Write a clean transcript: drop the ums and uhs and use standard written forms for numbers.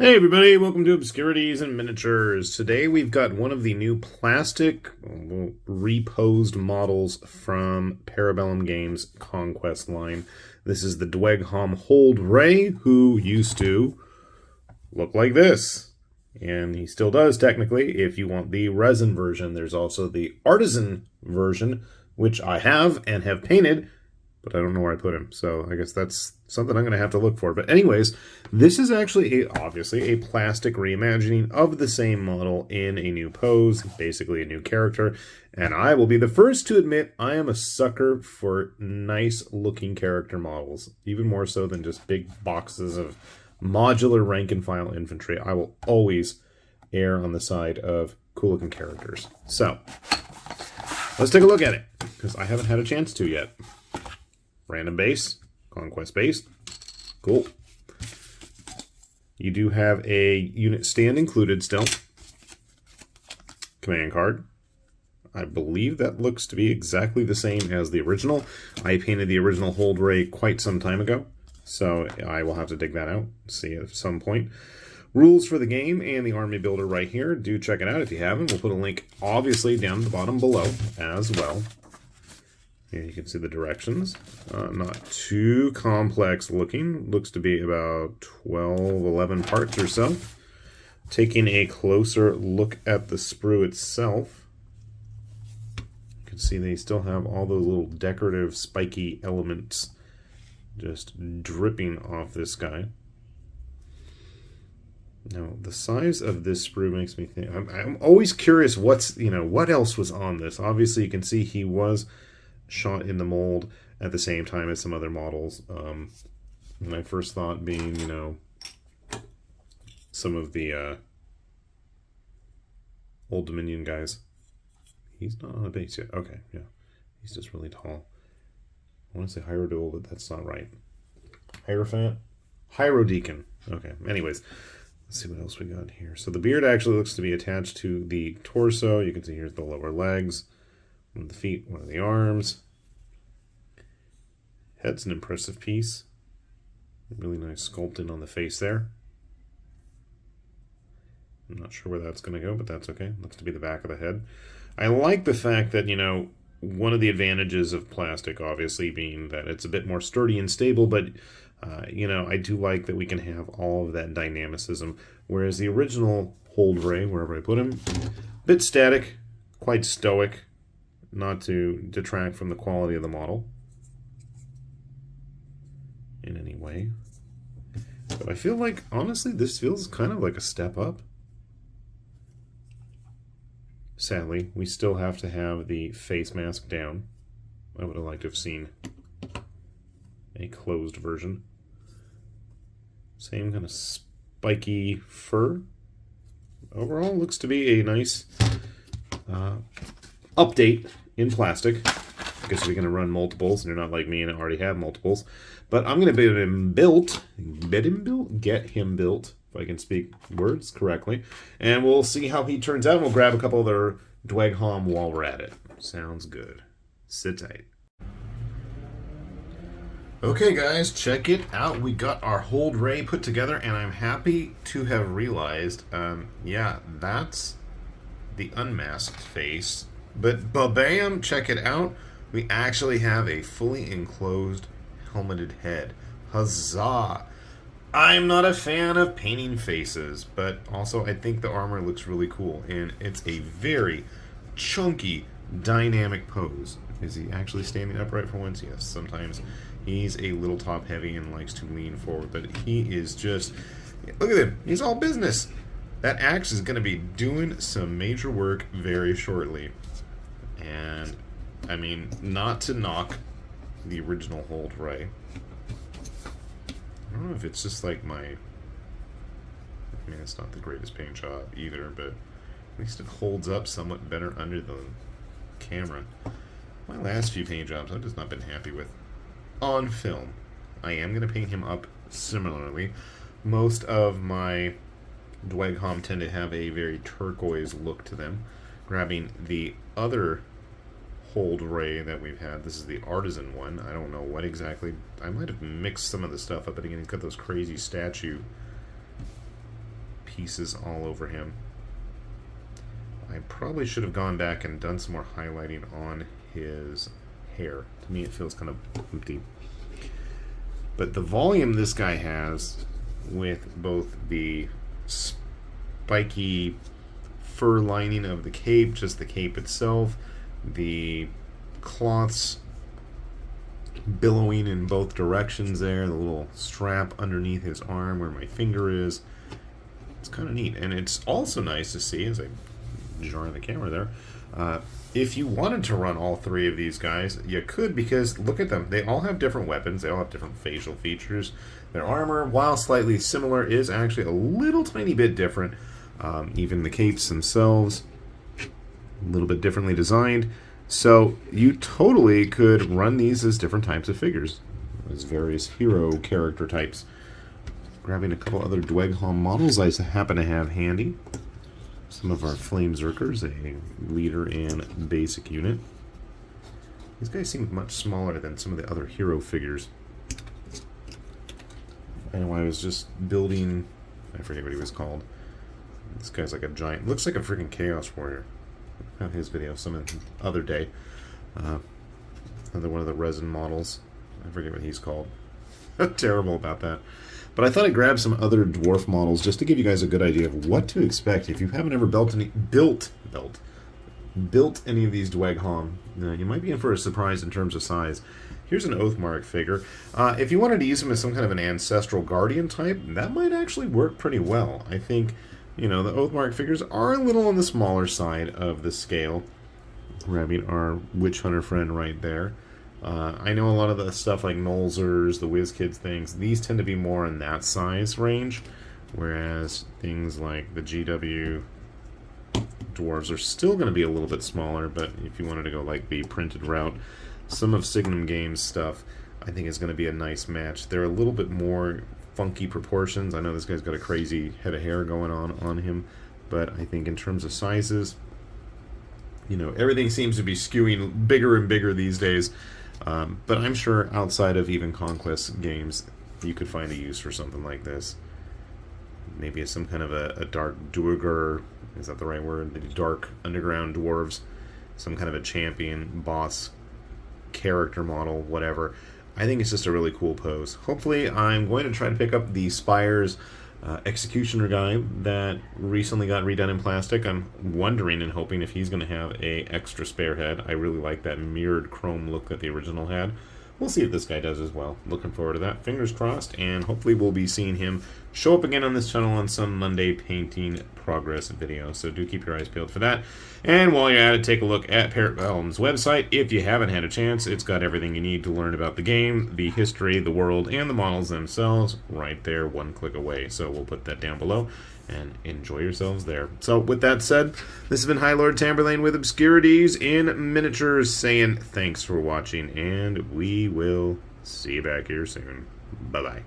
Hey everybody, welcome to Obscurities and Miniatures. Today we've got one of the new plastic reposed models from Bellum Games Conquest line. This is the Dweghom Hold Raegh, who used to look like this. And he still does, technically, if you want the resin version. There's also the artisan version, which I have and have painted, but I don't know where I put him, so I guess that's something I'm going to have to look for. But anyways, this is actually, obviously, a plastic reimagining of the same model in a new pose, basically a new character, and I will be the first to admit I am a sucker for nice-looking character models, even more so than just big boxes of modular rank-and-file infantry. I will always err on the side of cool-looking characters. So, let's take a look at it, because I haven't had a chance to yet. Random base, Conquest base, cool. You do have a unit stand included still. Command card. I believe that looks to be exactly the same as the original. I painted the original Hold Raegh quite some time ago, so I will have to dig that out, see at some point. Rules for the game and the army builder right here. Do check it out if you haven't. We'll put a link, obviously, down at the bottom below as well. Here you can see the directions. Not too complex looking. Looks to be about 12, 11 parts or so. Taking a closer look at the sprue itself, you can see they still have all those little decorative spiky elements just dripping off this guy. Now, the size of this sprue makes me think... I'm always curious what else was on this. Obviously, you can see he was shot in the mold at the same time as some other models. My first thought being, some of the Old Dominion guys. He's not on a base yet. Okay, yeah. He's just really tall. I want to say Hierodual, but that's not right. Hierophant? Hierodeacon. Okay, anyways. Let's see what else we got here. So the beard actually looks to be attached to the torso. You can see here's the lower legs. One of the feet, one of the arms. Head's an impressive piece. Really nice sculpting on the face there. I'm not sure where that's going to go, but that's okay. Looks to be the back of the head. I like the fact that, one of the advantages of plastic, obviously, being that it's a bit more sturdy and stable, but, I do like that we can have all of that dynamicism, whereas the original Hold Raegh, wherever I put him, a bit static, quite stoic, not to detract from the quality of the model in any way. But I feel like, honestly, this feels kind of like a step up. Sadly, we still have to have the face mask down. I would have liked to have seen a closed version. Same kind of spiky fur. Overall, looks to be a nice update in plastic. I guess we're going to run multiples, and you're not like me and already have multiples. But I'm going to get him built, if I can speak words correctly. And we'll see how he turns out. We'll grab a couple other Dweghom while we're at it. Sounds good. Sit tight. Okay, guys, check it out. We got our Hold Raegh put together, and I'm happy to have realized, yeah, that's the unmasked face. But ba-bam, check it out. We actually have a fully enclosed helmeted head. Huzzah! I'm not a fan of painting faces, but also I think the armor looks really cool, and it's a very chunky, dynamic pose. Is he actually standing upright for once? Yes, sometimes he's a little top-heavy and likes to lean forward, but he is just... Look at him! He's all business! That axe is going to be doing some major work very shortly. And, I mean, not to knock the original Hold Raegh. I don't know if it's just like it's not the greatest paint job either, but at least it holds up somewhat better under the camera. My last few paint jobs I've just not been happy with on film. I am going to paint him up similarly. Most of my Dweghom tend to have a very turquoise look to them. Grabbing the other Hold Raegh that we've had. This is the artisan one. I don't know what exactly. I might have mixed some of the stuff up, but again, he's got those crazy statue pieces all over him. I probably should have gone back and done some more highlighting on his hair. To me, it feels kind of empty. But the volume this guy has, with both the spiky fur lining of the cape, just the cape itself, the cloths billowing in both directions there, the little strap underneath his arm where my finger is, it's kind of neat. And it's also nice to see, as I jar the camera there, if you wanted to run all three of these guys, you could, because look at them. They all have different weapons. They all have different facial features. Their armor, while slightly similar, is actually a little tiny bit different. Even the capes themselves, a little bit differently designed. So you totally could run these as different types of figures, as various hero character types. Grabbing a couple other Dweghom models I happen to have handy. Some of our Flame Zerkers, a leader and basic unit. These guys seem much smaller than some of the other hero figures. I know I was just building, I forget what he was called. This guy's like a giant, looks like a freaking Chaos Warrior. I have his video some other day. Another one of the resin models. I forget what he's called. Terrible about that. But I thought I'd grab some other dwarf models just to give you guys a good idea of what to expect. If you haven't ever built any of these Dweghom, you might be in for a surprise in terms of size. Here's an Oathmark figure. If you wanted to use him as some kind of an ancestral guardian type, that might actually work pretty well. I think, you know, the Oathmark figures are a little on the smaller side of the scale. Grabbing our Witch Hunter friend right there. I know a lot of the stuff like Nolzers, the WizKids things, these tend to be more in that size range, whereas things like the GW dwarves are still going to be a little bit smaller, but if you wanted to go like the printed route, some of Signum Games stuff I think is going to be a nice match. They're a little bit more funky proportions. I know this guy's got a crazy head of hair going on him, but I think in terms of sizes, you know, everything seems to be skewing bigger and bigger these days. But I'm sure outside of even Conquest games, you could find a use for something like this. Maybe as some kind of a dark Dweghom, is that the right word? The dark underground dwarves, some kind of a champion, boss, character model, whatever. I think it's just a really cool pose. Hopefully, I'm going to try to pick up the Spires Executioner guy that recently got redone in plastic. I'm wondering and hoping if he's going to have a extra spare head. I really like that mirrored chrome look that the original had. We'll see if this guy does as well. Looking forward to that. Fingers crossed, and hopefully we'll be seeing him show up again on this channel on some Monday painting progress video. So do keep your eyes peeled for that. And while you're at it, take a look at Bellum's website. If you haven't had a chance, it's got everything you need to learn about the game, the history, the world, and the models themselves right there, one click away. So we'll put that down below, and enjoy yourselves there. So with that said, this has been High Lord Tamberlane with Obscurities in Miniatures, saying thanks for watching, and we will see you back here soon. Bye-bye.